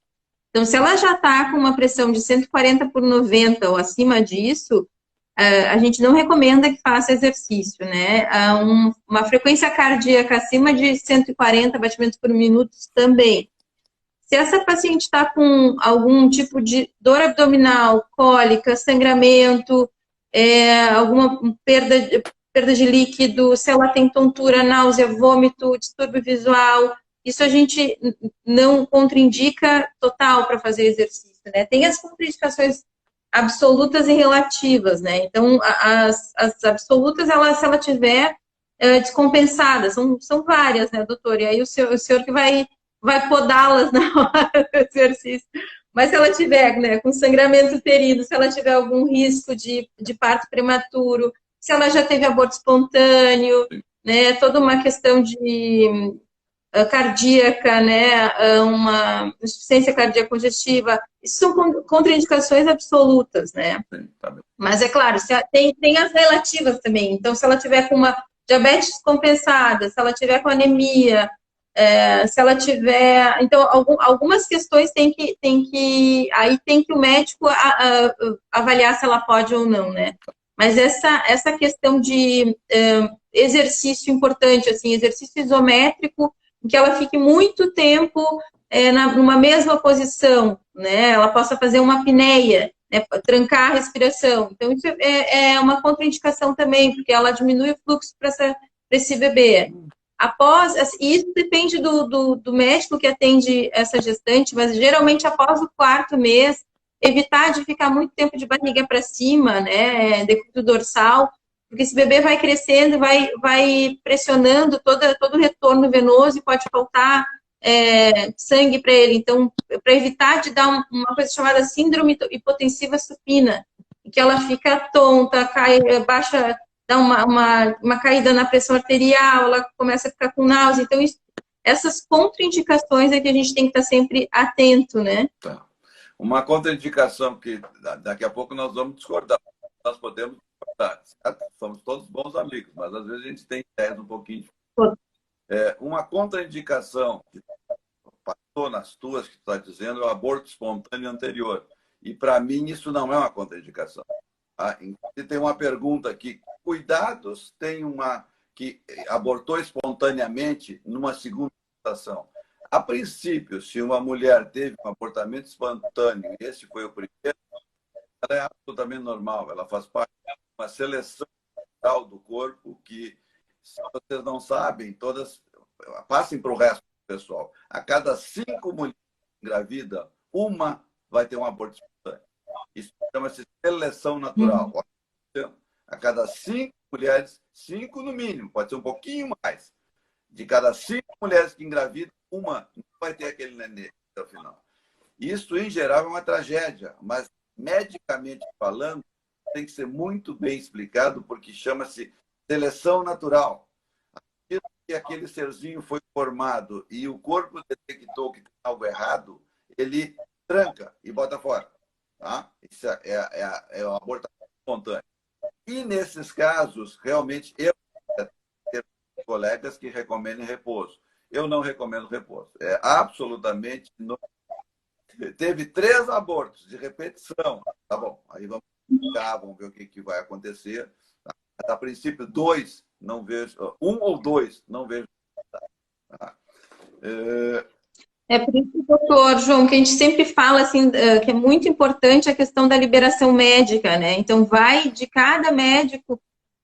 Então, se ela já está com uma pressão de 140/90 ou acima disso, a gente não recomenda que faça exercício, né? Uma frequência cardíaca acima de 140 batimentos por minuto também. Se essa paciente está com algum tipo de dor abdominal, cólica, sangramento, alguma perda de líquido, se ela tem tontura, náusea, vômito, distúrbio visual, isso a gente não contraindica total para fazer exercício, né? Tem as contraindicações absolutas e relativas, né? Então, as absolutas, se ela tiver descompensada, são várias, né, doutor? E aí o senhor que vai podá-las na hora do exercício. Mas se ela tiver, né, com sangramento uterino, se ela tiver algum risco de parto prematuro, se ela já teve aborto espontâneo, né, toda uma questão de cardíaca, né, uma insuficiência cardíaca congestiva, isso são contraindicações absolutas, né? Sim, tá bem. Mas é claro, tem as relativas também. Então, se ela tiver com uma diabetes descompensada, se ela tiver com anemia, se ela tiver... Então, algumas questões aí tem que o médico avaliar se ela pode ou não, né? Mas essa questão de exercício importante, assim, exercício isométrico, em que ela fique muito tempo numa mesma posição, né? Ela possa fazer uma apneia, né? Trancar a respiração. Então, isso é uma contraindicação também, porque ela diminui o fluxo para esse bebê. Isso depende do médico que atende essa gestante, mas geralmente após o 4º mês, evitar de ficar muito tempo de barriga para cima, né, decúbito dorsal, porque esse bebê vai crescendo, vai pressionando todo o retorno venoso e pode faltar sangue para ele. Então, para evitar de dar uma coisa chamada síndrome hipotensiva supina, que ela fica tonta, cai, baixa, dá uma caída na pressão arterial, ela começa a ficar com náusea. Então, essas contraindicações é que a gente tem que estar sempre atento, né? Tá. Uma contraindicação que daqui a pouco nós vamos discordar. Nós podemos discordar, certo? Somos todos bons amigos, mas às vezes a gente tem ideias um pouquinho diferentes. Uma contraindicação que passou nas tuas que tu está dizendo é o aborto espontâneo anterior. E para mim isso não é uma contraindicação. E tem uma pergunta aqui. Cuidados tem uma que abortou espontaneamente numa segunda gestação? A princípio, se uma mulher teve um abortamento espontâneo e esse foi o primeiro, ela é absolutamente normal. Ela faz parte de uma seleção natural do corpo que, se vocês não sabem, todas passem para o resto do pessoal. A cada 5 mulheres engravidas, uma vai ter um aborto espontâneo. Isso chama-se seleção natural. A cada 5 mulheres, 5 no mínimo, pode ser um pouquinho mais. De cada 5 mulheres que engravidam, uma não vai ter aquele nenê até o final. Isso, em geral, é uma tragédia, mas medicamente falando, tem que ser muito bem explicado, porque chama-se seleção natural. que aquele serzinho foi formado e o corpo detectou que tem algo errado, ele tranca e bota fora. Tá? Isso é o abortamento espontâneo. E nesses casos, realmente, eu tenho colegas que recomendem repouso. Eu não recomendo repouso. É absolutamente... Teve 3 abortos de repetição. Tá bom, aí vamos ver o que vai acontecer. Mas, a princípio, 2, não vejo... 1 ou 2, não vejo. Tá? É por isso, doutor João, que a gente sempre fala assim, que é muito importante a questão da liberação médica, né? Então, vai de cada médico.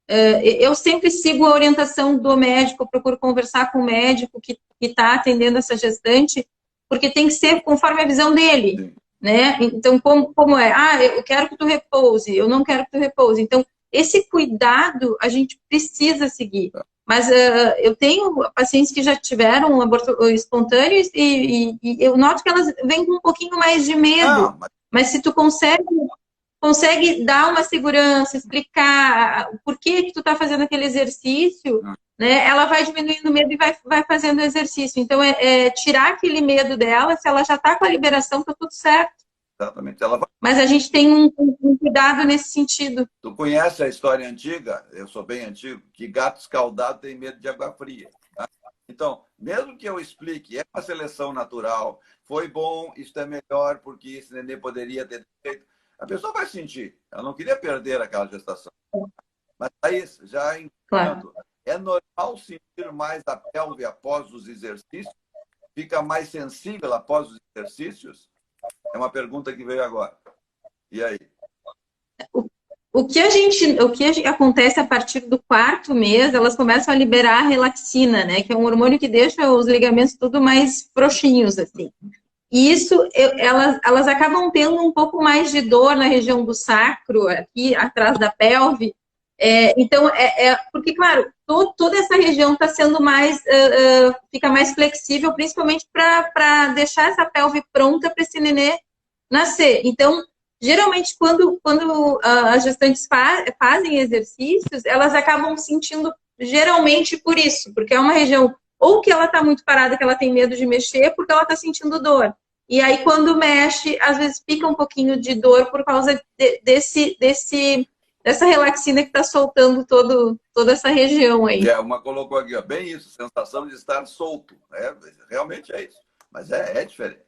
Eu sempre sigo a orientação do médico, eu procuro conversar com o médico que está atendendo essa gestante, porque tem que ser conforme a visão dele, né? Então, como é? Eu quero que tu repouse, eu não quero que tu repouse. Então, esse cuidado a gente precisa seguir. Mas eu tenho pacientes que já tiveram um aborto espontâneo e eu noto que elas vêm com um pouquinho mais de medo. Mas se tu consegue dar uma segurança, explicar por que tu está fazendo aquele exercício, né, ela vai diminuindo o medo e vai fazendo o exercício. Então, tirar aquele medo dela, se ela já está com a liberação, está tudo certo. Exatamente. Mas a gente tem um cuidado nesse sentido. Tu conhece a história antiga, eu sou bem antigo, que gato escaldado tem medo de água fria. Tá? Então, mesmo que eu explique, é uma seleção natural, foi bom, isso é melhor, porque esse nenê poderia ter feito, a pessoa vai sentir. Ela não queria perder aquela gestação. Mas aí, já entendo, é normal sentir mais a pelve após os exercícios? Fica mais sensível após os exercícios? É uma pergunta que veio agora. E aí? O que acontece a partir do 4º mês, elas começam a liberar a relaxina, né? Que é um hormônio que deixa os ligamentos tudo mais frouxinhos, assim. E isso, elas acabam tendo um pouco mais de dor na região do sacro, aqui atrás da pelve. Então, porque, claro, toda essa região está sendo mais, fica mais flexível, principalmente para deixar essa pelve pronta para esse nenê nascer. Então, geralmente, quando as gestantes fazem exercícios, elas acabam sentindo, geralmente, por isso, porque é uma região ou que ela está muito parada, que ela tem medo de mexer, porque ela está sentindo dor. E aí, quando mexe, às vezes fica um pouquinho de dor por causa dessa relaxina que está soltando toda essa região aí. Uma colocou aqui, ó, bem isso, sensação de estar solto. Realmente é isso, mas é diferente.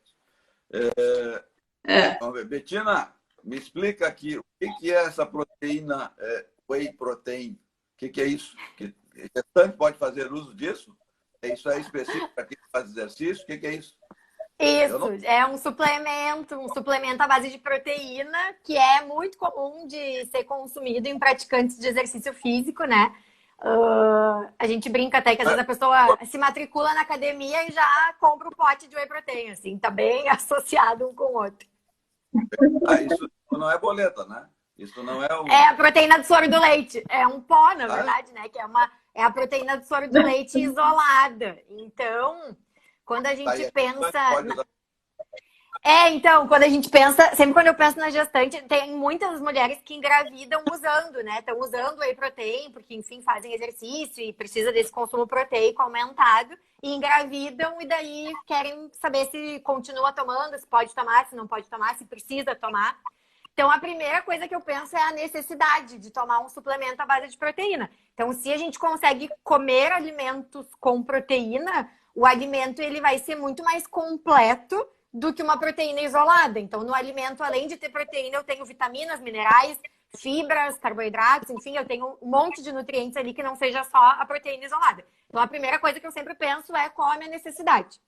Betina, me explica aqui, o que é essa proteína whey protein? O que é isso? Que gestante pode fazer uso disso? Isso é específico para quem faz exercício? O que é isso? Isso, é um suplemento à base de proteína, que é muito comum de ser consumido em praticantes de exercício físico, né? A gente brinca até que às vezes a pessoa se matricula na academia e já compra o pote de whey protein, assim, tá bem associado um com o outro. Isso não é boleta, né? Isso não é É a proteína do soro do leite. É um pó, na verdade, né? Que é a proteína do soro do leite isolada. Então, quando a gente pensa... Então, quando a gente pensa... Sempre quando eu penso na gestante, tem muitas mulheres que engravidam usando, né? Estão usando whey protein, porque, enfim, fazem exercício e precisa desse consumo proteico aumentado. E engravidam e daí querem saber se continua tomando, se pode tomar, se não pode tomar, se precisa tomar. Então, a primeira coisa que eu penso é a necessidade de tomar um suplemento à base de proteína. Então, se a gente consegue comer alimentos com proteína, o alimento ele vai ser muito mais completo do que uma proteína isolada. Então, no alimento, além de ter proteína, eu tenho vitaminas, minerais, fibras, carboidratos, enfim, eu tenho um monte de nutrientes ali que não seja só a proteína isolada. Então, a primeira coisa que eu sempre penso é qual a minha necessidade.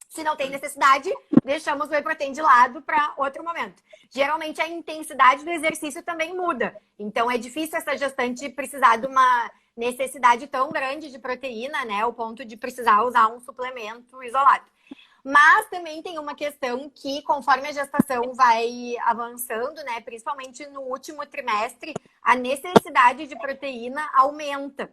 Se não tem necessidade, deixamos o whey protein de lado para outro momento. Geralmente, a intensidade do exercício também muda. Então, é difícil essa gestante precisar de uma necessidade tão grande de proteína, né? Ao ponto de precisar usar um suplemento isolado. Mas também tem uma questão que, conforme a gestação vai avançando, né? Principalmente no último trimestre, a necessidade de proteína aumenta.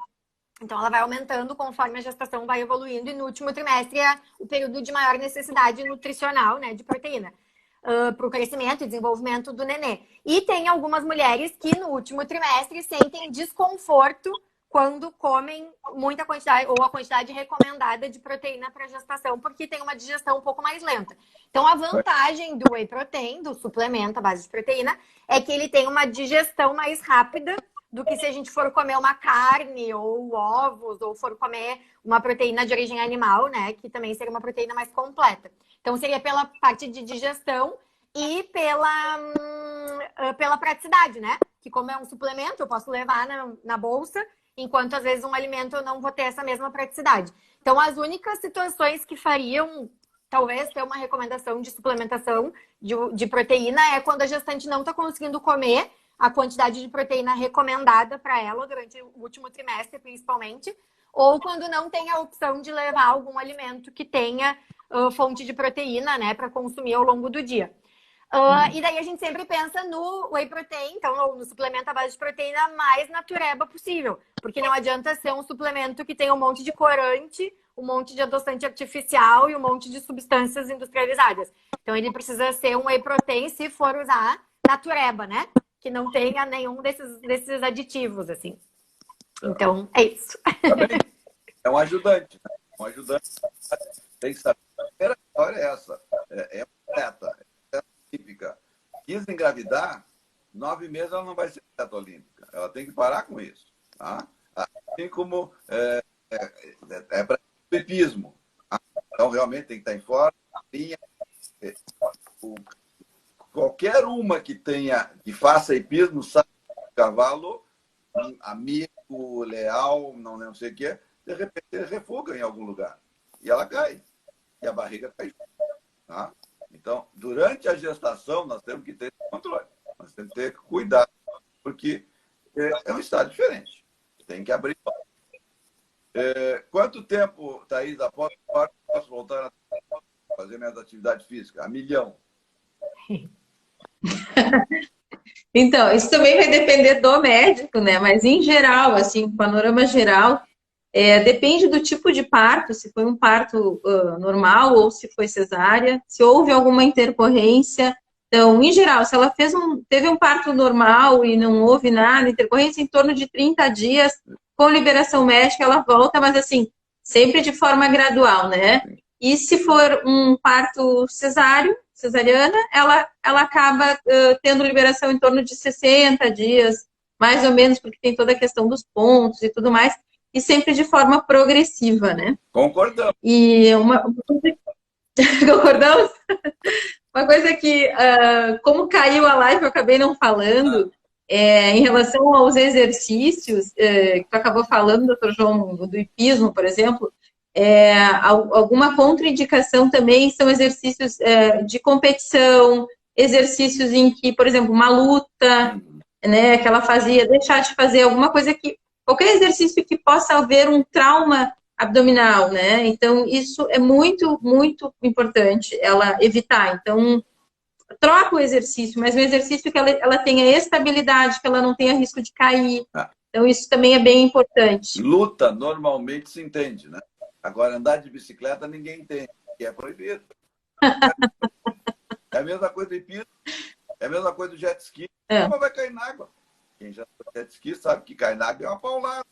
Então, ela vai aumentando conforme a gestação vai evoluindo. E no último trimestre é o período de maior necessidade nutricional, né, de proteína. Para o crescimento e desenvolvimento do nenê. E tem algumas mulheres que no último trimestre sentem desconforto quando comem muita quantidade, ou a quantidade recomendada de proteína para gestação, porque tem uma digestão um pouco mais lenta. Então, a vantagem do whey protein, do suplemento à base de proteína, é que ele tem uma digestão mais rápida do que se a gente for comer uma carne ou ovos, ou for comer uma proteína de origem animal, né? Que também seria uma proteína mais completa. Então, seria pela parte de digestão e pela praticidade, né? Que como é um suplemento, eu posso levar na bolsa, enquanto às vezes um alimento eu não vou ter essa mesma praticidade. Então, as únicas situações que fariam, talvez, ter uma recomendação de suplementação de proteína é quando a gestante não está conseguindo comer a quantidade de proteína recomendada para ela durante o último trimestre, principalmente, ou quando não tem a opção de levar algum alimento que tenha fonte de proteína, né, para consumir ao longo do dia. E daí a gente sempre pensa no whey protein, então no suplemento à base de proteína mais natureba possível, porque não adianta ser um suplemento que tem um monte de corante, um monte de adoçante artificial e um monte de substâncias industrializadas. Então ele precisa ser um whey protein, se for usar natureba, né? Que não tenha nenhum desses aditivos, assim. Então, é isso. Também é um ajudante, né? Um ajudante. Tem que saber. A primeira história é essa. É uma atleta. É olímpica. Quis engravidar, 9 meses ela não vai ser atleta olímpica. Ela tem que parar com isso. Tá? Assim como para o hipismo. Tá? Então, realmente tem que estar em forma, linha. Qualquer uma que faça hipismo, sabe que o cavalo, um amigo, leal, não sei o quê, de repente ele refuga em algum lugar. E ela cai. E a barriga cai. Tá? Então, durante a gestação, nós temos que ter controle. Nós temos que ter cuidado, porque é um estado diferente. Tem que abrir. Quanto tempo, Thaís, após o parto, posso voltar a fazer minhas atividades físicas? 1 milhão. Então, isso também vai depender do médico, né? Mas em geral, assim, panorama geral, depende do tipo de parto, se foi um parto normal ou se foi cesárea, se houve alguma intercorrência. Então, em geral, se ela teve um parto normal e não houve nada, intercorrência em torno de 30 dias, com liberação médica, ela volta, mas assim, sempre de forma gradual, né? E se for um parto cesariana, ela acaba tendo liberação em torno de 60 dias, mais ou menos, porque tem toda a questão dos pontos e tudo mais, e sempre de forma progressiva, né? Concordamos. E concordamos? Uma coisa que, como caiu a live, eu acabei não falando, em relação aos exercícios, que tu acabou falando, doutor João, do hipismo, por exemplo, alguma contraindicação também são exercícios de competição, exercícios em que, por exemplo, uma luta, né, que ela fazia, deixar de fazer alguma coisa qualquer exercício que possa haver um trauma abdominal, né? Então, isso é muito, muito importante ela evitar. Então, troca o exercício, mas um exercício que ela tenha estabilidade, que ela não tenha risco de cair. Então, isso também é bem importante. Luta, normalmente se entende, né? Agora, andar de bicicleta, ninguém entende, que é proibido. É a mesma coisa do hipismo, é a mesma coisa do jet ski. Como vai cair na água? Quem já foi jet ski sabe que cair na água é uma paulada.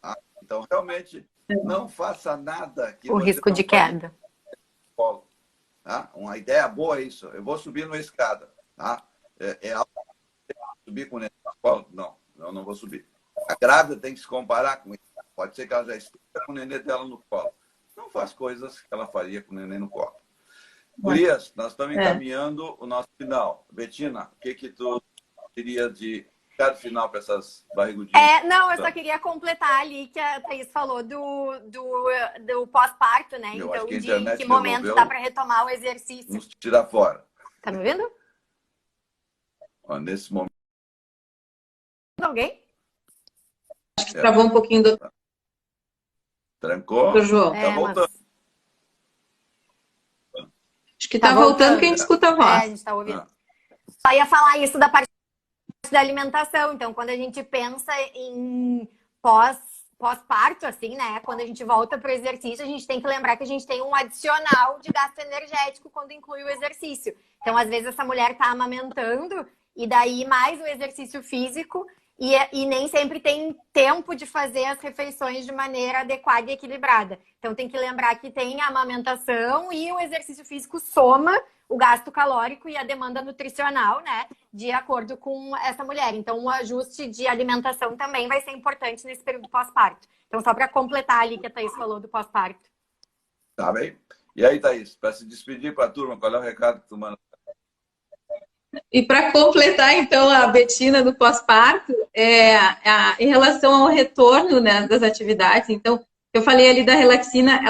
Tá? Então, realmente, não faça nada que o risco de queda. Tá? Uma ideia boa é isso. Eu vou subir numa escada. Tá? Subir com o neném na escola? Não, eu não vou subir. A grávida tem que se comparar com isso. Pode ser que ela já esteja com o neném dela no colo. Não faz coisas que ela faria com o neném no colo. Gurias, nós estamos encaminhando o nosso final. Betina, o que tu queria de recado final para essas barrigudinhas? Não, eu só queria completar ali que a Thaís falou do pós-parto, né? Eu então, acho que a de internet que momento resolveu dá para retomar o exercício. nos tirar fora. Tá me ouvindo? Nesse momento. Alguém? Acho que travou um pouquinho do... Trancou? João. Tá voltando. Acho que tá voltando que a gente escuta a voz. A gente tá ouvindo. Só ia falar isso da parte da alimentação. Então, quando a gente pensa em pós-parto, assim, né? Quando a gente volta para o exercício, a gente tem que lembrar que a gente tem um adicional de gasto energético quando inclui o exercício. Então, às vezes, essa mulher tá amamentando e daí mais o exercício físico e nem sempre tem tempo de fazer as refeições de maneira adequada e equilibrada. Então, tem que lembrar que tem a amamentação e o exercício físico soma o gasto calórico e a demanda nutricional, né? De acordo com essa mulher. Então, o ajuste de alimentação também vai ser importante nesse período pós-parto. Então, só para completar ali que a Thaís falou do pós-parto. Tá bem? E aí, Thaís, para se despedir para a turma, qual é o recado que tu manda? E para completar, então, a Betina do pós-parto, em relação ao retorno, né, das atividades, então, eu falei ali da relaxina,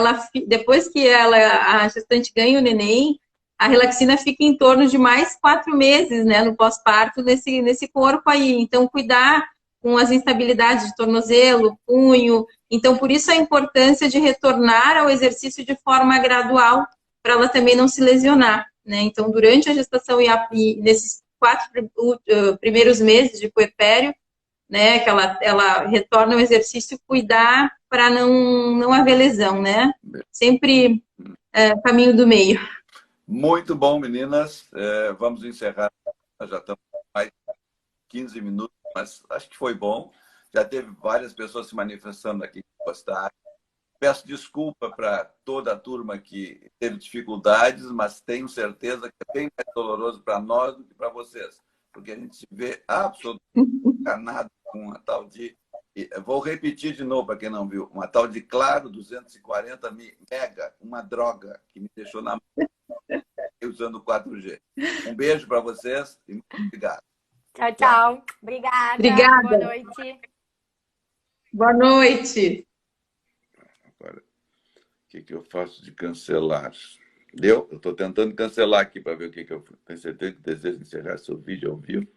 depois que a gestante ganha o neném, a relaxina fica em torno de mais 4 meses, né, no pós-parto, nesse corpo aí. Então, cuidar com as instabilidades de tornozelo, punho. Então, por isso a importância de retornar ao exercício de forma gradual, para ela também não se lesionar, né? Então, durante a gestação e nesses 4 primeiros meses de puerpério, né, que ela retorna ao exercício, cuidar para não haver lesão, né? Sempre caminho do meio. Muito bom, meninas. Vamos encerrar. Nós já estamos mais de 15 minutos, mas acho que foi bom. Já teve várias pessoas se manifestando aqui que gostaram. Peço desculpa para toda a turma que teve dificuldades, mas tenho certeza que é bem mais doloroso para nós do que para vocês, porque a gente se vê absolutamente encanado com uma tal de... Vou repetir de novo para quem não viu. Uma tal de Claro 240 mega, uma droga que me deixou na mão usando o 4G. Um beijo para vocês e muito obrigado. Tchau, tchau. Obrigada. Obrigada. Boa noite. Boa noite. Agora, o que eu faço de cancelar? Deu? Eu estou tentando cancelar aqui para ver o que eu... Tenho certeza que desejo encerrar seu vídeo ao vivo.